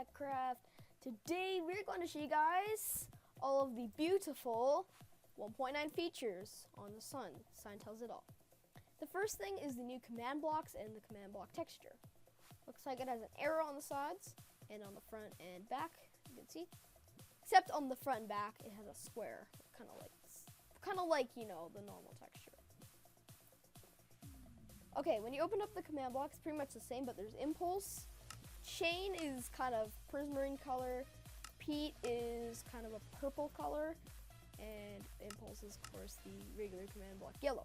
Minecraft. Today we're going to show you guys all of the beautiful 1.9 features on the sun. Sign tells it all. The first thing is the new command blocks and the command block texture. Looks like it has an arrow on the sides and on the front and back, you can see. Except on the front and back it has a square, kind of like, you know, the normal texture. Okay, when you open up the command block, it's pretty much the same, but there's impulse. Chain is kind of prismarine color. Pete is kind of a purple color. And impulse is, of course, the regular command block yellow.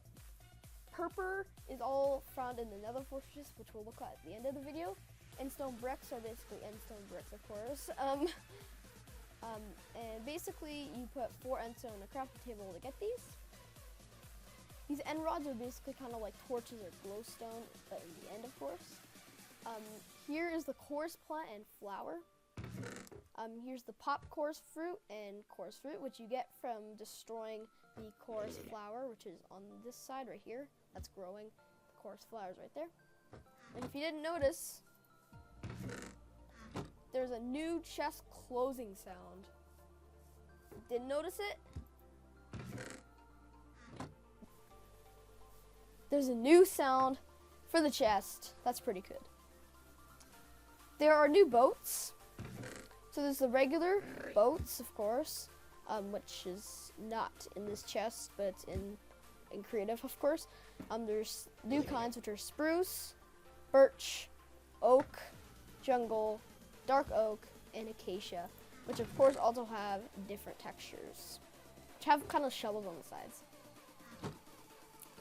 Purple is all found in the nether fortresses, which we'll look at the end of the video. Endstone bricks are basically endstone bricks, of course. And basically, you put 4 endstone on a crafting table to get these. These end rods are basically kind of like torches or glowstone, but in the end, of course. Here is the chorus plant and flower. Here's the pop chorus fruit and chorus fruit, which you get from destroying the chorus flower, which is on this side right here. That's growing. The chorus flower is right there. And if you didn't notice, there's a new chest closing sound. Didn't notice it? There's a new sound for the chest. That's pretty good. There are new boats. So there's the regular boats, of course, which is not in this chest, but it's in creative, of course. There's new kinds, which are spruce, birch, oak, jungle, dark oak, and acacia, which of course also have different textures, which have kind of shovels on the sides.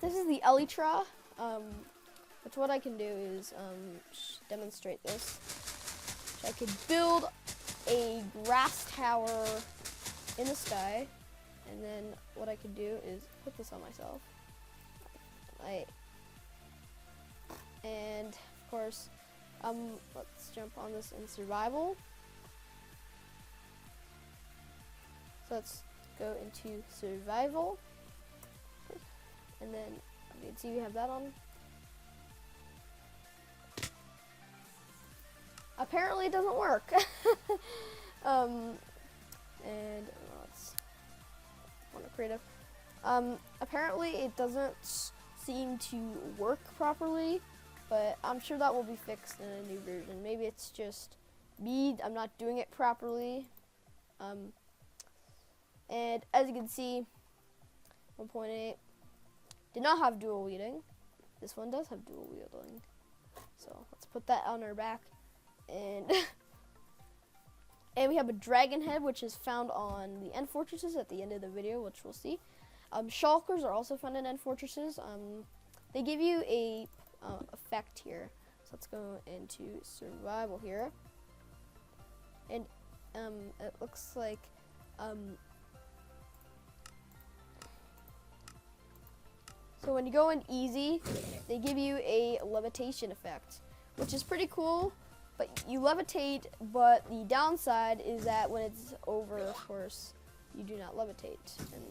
This is the elytra, which what I can do is demonstrate this. I could build a grass tower in the sky, and then what I could do is put this on myself. And of course, let's jump on this in survival. So let's go into survival, and then you can see we have that on. Apparently it doesn't work. And let's want to creative. Apparently it doesn't seem to work properly, but I'm sure that will be fixed in a new version. Maybe it's just me, I'm not doing it properly. And as you can see, 1.8 did not have dual wielding. This one does have dual wielding. So let's put that on our back. And we have a dragon head, which is found on the end fortresses at the end of the video, which we'll see. Shulkers are also found in end fortresses. They give you a effect here. So let's go into survival here. And it looks like so when you go in easy, they give you a levitation effect, which is pretty cool. But you levitate, but the downside is that when it's over, of course, you do not levitate, and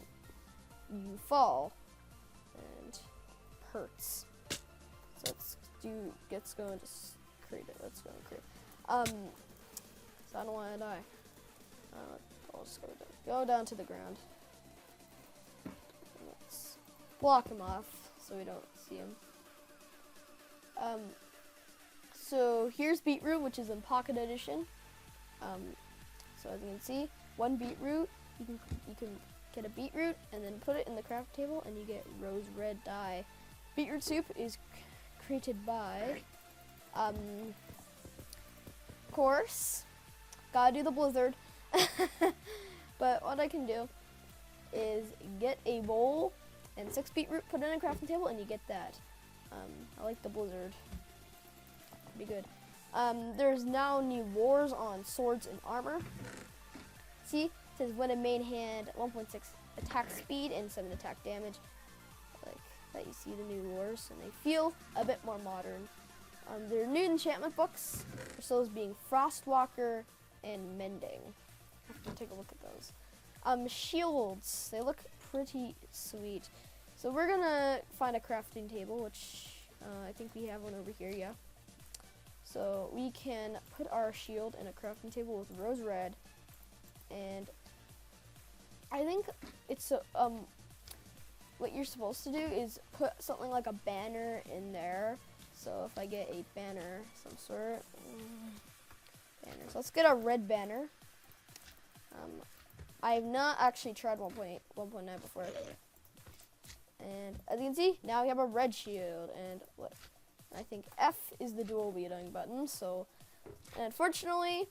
you fall, and hurts. So let's go into creative. Let's go and create. So I don't want to die. I'll just go down to the ground. Let's block him off so we don't see him. So here's beetroot, which is in Pocket Edition. So as you can see, 1 beetroot, you can get a beetroot and then put it in the craft table, and you get rose red dye. Beetroot soup is created by, of course, gotta do the blizzard. But what I can do is get a bowl and 6 beetroot, put it in a crafting table, and you get that. I like the blizzard. Be good. There's now new wars on swords and armor. See, it says when in main hand, 1.6 attack speed and 7 attack damage. Like that, you see the new wars, and they feel a bit more modern. There are new enchantment books, for those being Frostwalker and Mending. I have to take a look at those. Shields, they look pretty sweet. So we're gonna find a crafting table, which I think we have one over here, yeah. So we can put our shield in a crafting table with rose red, and I think it's what you're supposed to do is put something like a banner in there. So if I get a banner, some sort, banner. So let's get a red banner. I have not actually tried 1.9 before. And as you can see, now we have a red shield. And what? I think F is the dual wielding button. So, and unfortunately,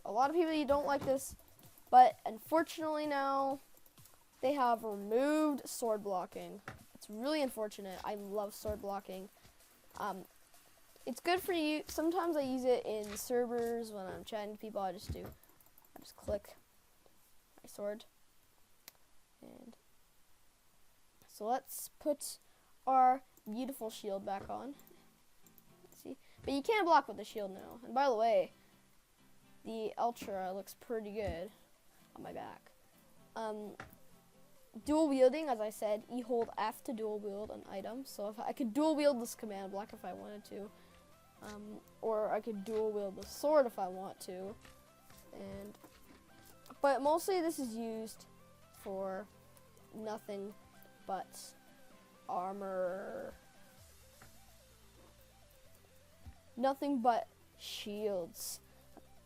a lot of people don't like this, but unfortunately now they have removed sword blocking. It's really unfortunate. I love sword blocking. It's good for you. Sometimes I use it in servers when I'm chatting to people. I just click my sword. And so let's put our beautiful shield back on. Let's see. But you can't block with the shield now. And by the way, the Ultra looks pretty good on my back. Dual wielding, as I said, you hold F to dual wield an item. So if I could dual wield this command block if I wanted to. Or I could dual wield the sword if I want to. But mostly this is used for nothing but armor. Nothing but shields.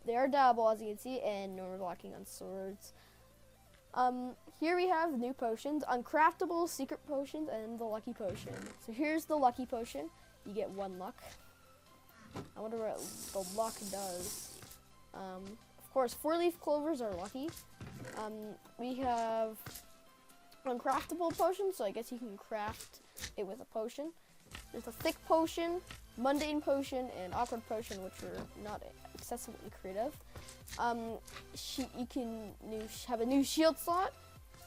They are dabble, as you can see, and normal blocking on swords. Here we have new potions, uncraftable secret potions, and the lucky potion. So here's the lucky potion. You get 1 luck. I wonder what the luck does. Of course, 4-leaf clovers are lucky. We have uncraftable potions, so I guess you can craft it with a potion. There's a thick potion, mundane potion, and awkward potion, which are not accessible and creative. You can have a new shield slot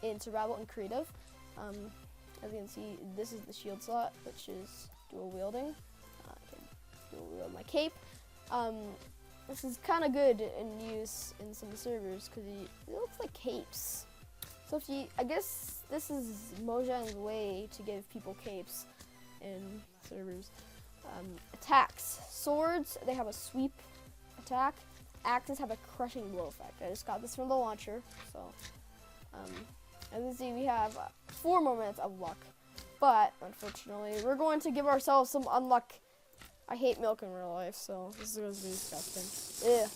in survival and creative. As you can see, this is the shield slot, which is dual wielding. I can dual wield my cape. This is kind of good in use in some servers because it looks like capes. So I guess this is Mojang's way to give people capes in servers. Attacks. Swords, they have a sweep attack. Axes have a crushing blow effect. I just got this from the launcher. So, as you can see, we have 4 more minutes of luck. But, unfortunately, we're going to give ourselves some unluck. I hate milk in real life, so this is going to be disgusting. Ugh.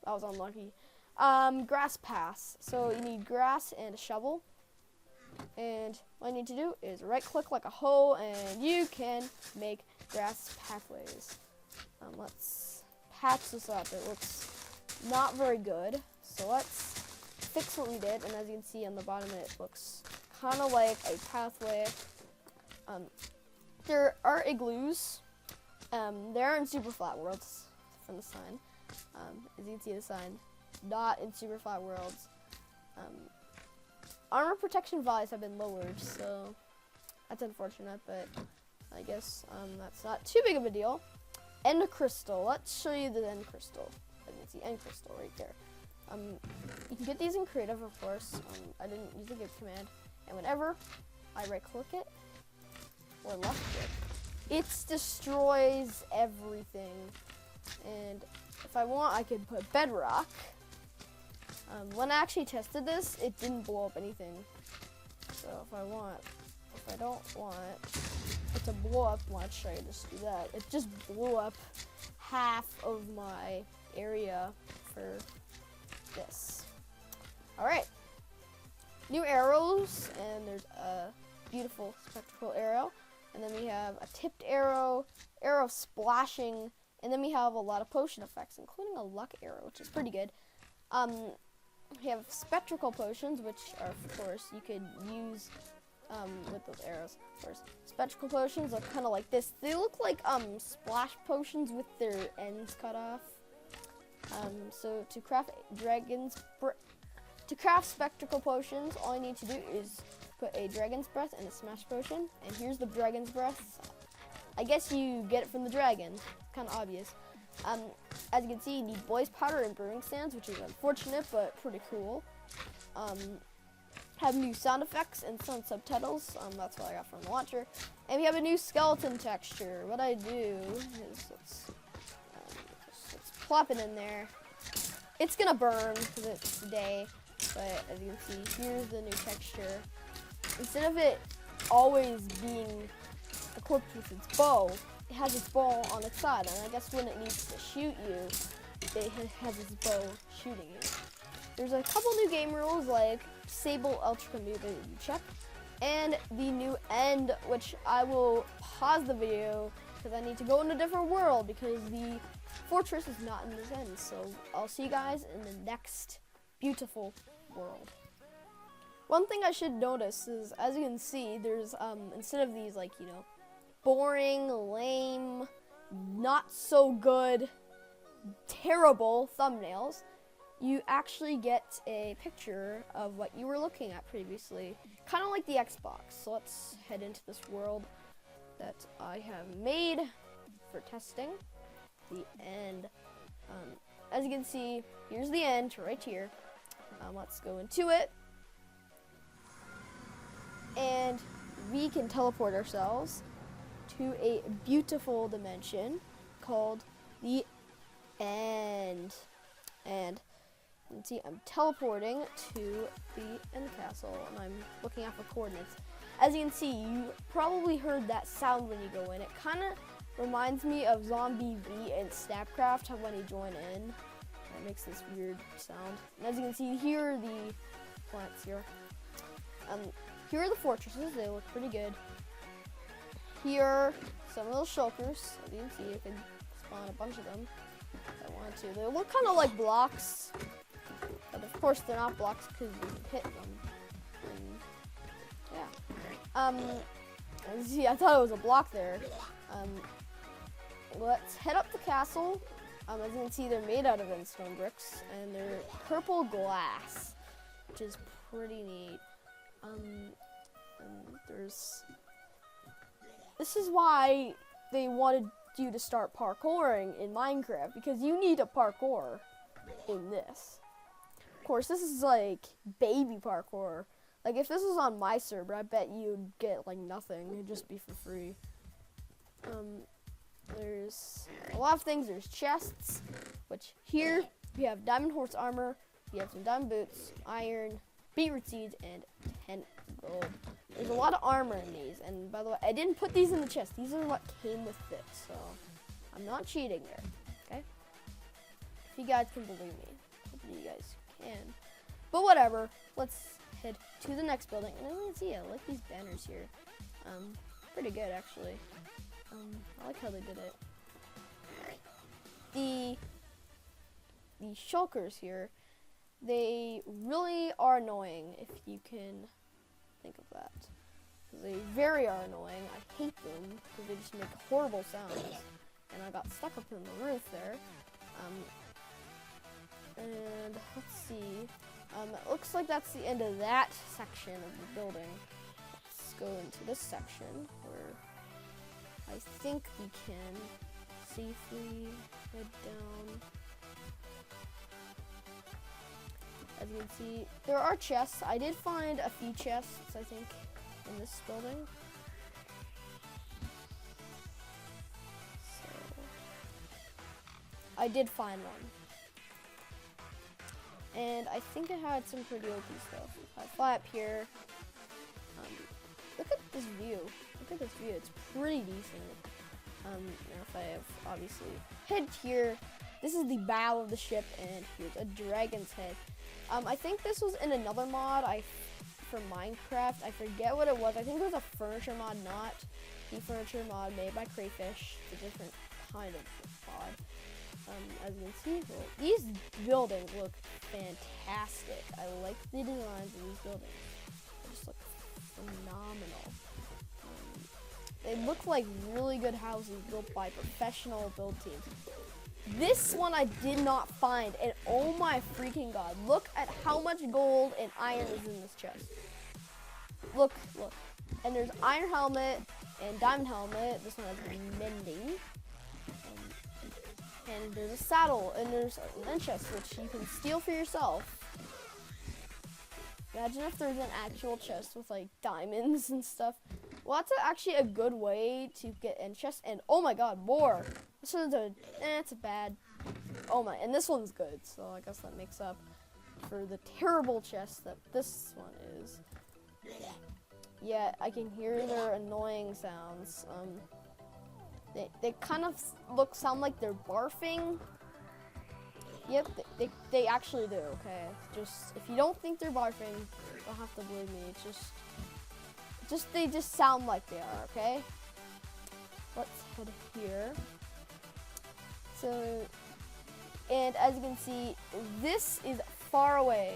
That was unlucky. Grass pass. So you need grass and a shovel. And what I need to do is right click like a hoe and you can make grass pathways. Let's patch this up. It looks not very good. So let's fix what we did. And as you can see on the bottom, it looks kind of like a pathway. There are igloos. They are in super flat worlds from the sign. As you can see the sign, not in super flat worlds. Armor protection values have been lowered, so that's unfortunate, but I guess that's not too big of a deal. End crystal. Let's show you the end crystal. As you can see, end crystal right there. You can get these in creative, of course. I didn't use the give command, and whenever I right click it or left click, it destroys everything. And if I want, I could put bedrock. When I actually tested this, it didn't blow up anything. So if I don't want it to blow up much, I just do that. It just blew up half of my area for this. Alright. New arrows, and there's a beautiful spectral arrow. And then we have a tipped arrow, arrow splashing, and then we have a lot of potion effects, including a luck arrow, which is pretty good. We have spectral potions, which are, of course, you could use with those arrows. Of course, spectral potions look kind of like this. They look like splash potions with their ends cut off. So to craft spectral potions, all you need to do is put a dragon's breath and a smash potion. And here's the dragon's breath. I guess you get it from the dragon. Kind of obvious. As you can see, you need blaze powder and brewing sands, which is unfortunate, but pretty cool. have new sound effects and some subtitles. That's what I got from the launcher. And we have a new skeleton texture. What I do is let's plop it in there. It's gonna burn because it's day, but as you can see, here's the new texture. Instead of it always being equipped with its bow, it has its bow on its side, and I guess when it needs to shoot you, it has its bow shooting you. There's a couple new game rules like Sable Ultra Movement you check, and the new end, which I will pause the video because I need to go in a different world because the fortress is not in this end. So I'll see you guys in the next beautiful world. One thing I should notice is, as you can see, there's instead of these like, you know, boring, lame, not so good, terrible thumbnails, you actually get a picture of what you were looking at previously, kind of like the Xbox. So let's head into this world that I have made for testing. The end. As you can see, here's the end right here. Let's go into it, and we can teleport ourselves to a beautiful dimension called the end. And you can see I'm teleporting to the end castle, and I'm looking out for coordinates. As you can see, you probably heard that sound when you go in. It kind of reminds me of Zombie V and Snapcraft, how when you join in, it makes this weird sound. And as you can see, here are the plants here. Here are the fortresses. They look pretty good. Here are some of those shulkers. As you can see, you can spawn a bunch of them if I wanted to. They look kind of like blocks, but of course they're not blocks because you can hit them. And yeah. See, I thought it was a block there. Let's head up the castle. As you can see, they're made out of endstone bricks, and they're purple glass, which is pretty neat. This is why they wanted you to start parkouring in Minecraft, because you need a parkour in this. Of course, this is like baby parkour. Like if this was on my server, I bet you'd get like nothing. It'd just be for free. There's a lot of things. There's chests, which here we have diamond horse armor, we have some diamond boots, iron, beetroot seeds, and 10 gold. There's a lot of armor in these, and by the way, I didn't put these in the chest. These are what came with it, so I'm not cheating there, okay? If you guys can believe me. Hopefully you guys can. But whatever, let's head to the next building. And as you can see, I like these banners here. Pretty good, actually. I like how they did it. The shulkers here, they really are annoying, if you can think of that. They very are annoying. I hate them because they just make horrible sounds. And I got stuck up in the roof there. And let's see. It looks like that's the end of that section of the building. Let's go into this section where I think we can safely head down. As you can see, there are chests. I did find a few chests, I think, in this building. So, I did find one. And I think it had some pretty OP stuff. If I fly up here, look at this view. Look at this view. It's pretty decent. Now if I have, obviously, head here, this is the bow of the ship, and here's a dragon's head. I think this was in another mod for Minecraft. I forget what it was. I think it was a furniture mod, not the furniture mod made by Crayfish. It's a different kind of mod. As you can see, well, these buildings look fantastic. I like the designs of these buildings. They just look phenomenal. They look like really good houses built by professional build teams. This one I did not find, and oh my freaking god, look at how much gold and iron is in this chest. Look. And there's iron helmet and diamond helmet. This one has mending. And there's a saddle, and there's an chest, which you can steal for yourself. Imagine if there's an actual chest with like diamonds and stuff. Well, that's actually a good way to get in chests. And oh my god, more. This one's it's a bad. Oh my, and this one's good. So I guess that makes up for the terrible chest that this one is. Yeah, I can hear their annoying sounds. They kind of sound like they're barfing. Yep, they actually do, okay? Just, if you don't think they're barfing, you don't have to believe me. It's just they just sound like they are, okay? Let's head here. So, and as you can see, this is far away.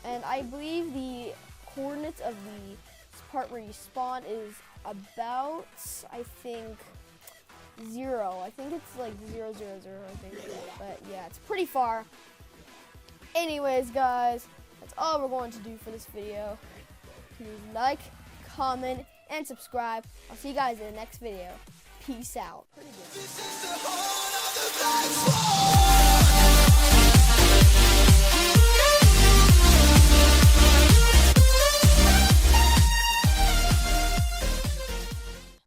And I believe the coordinates of the part where you spawn is about, I think, 0. I think it's like 0, 0, 0, I think. But yeah, it's pretty far. Anyways, guys, that's all we're going to do for this video. Please like, comment, and subscribe. I'll see you guys in the next video. Peace out. Pretty good.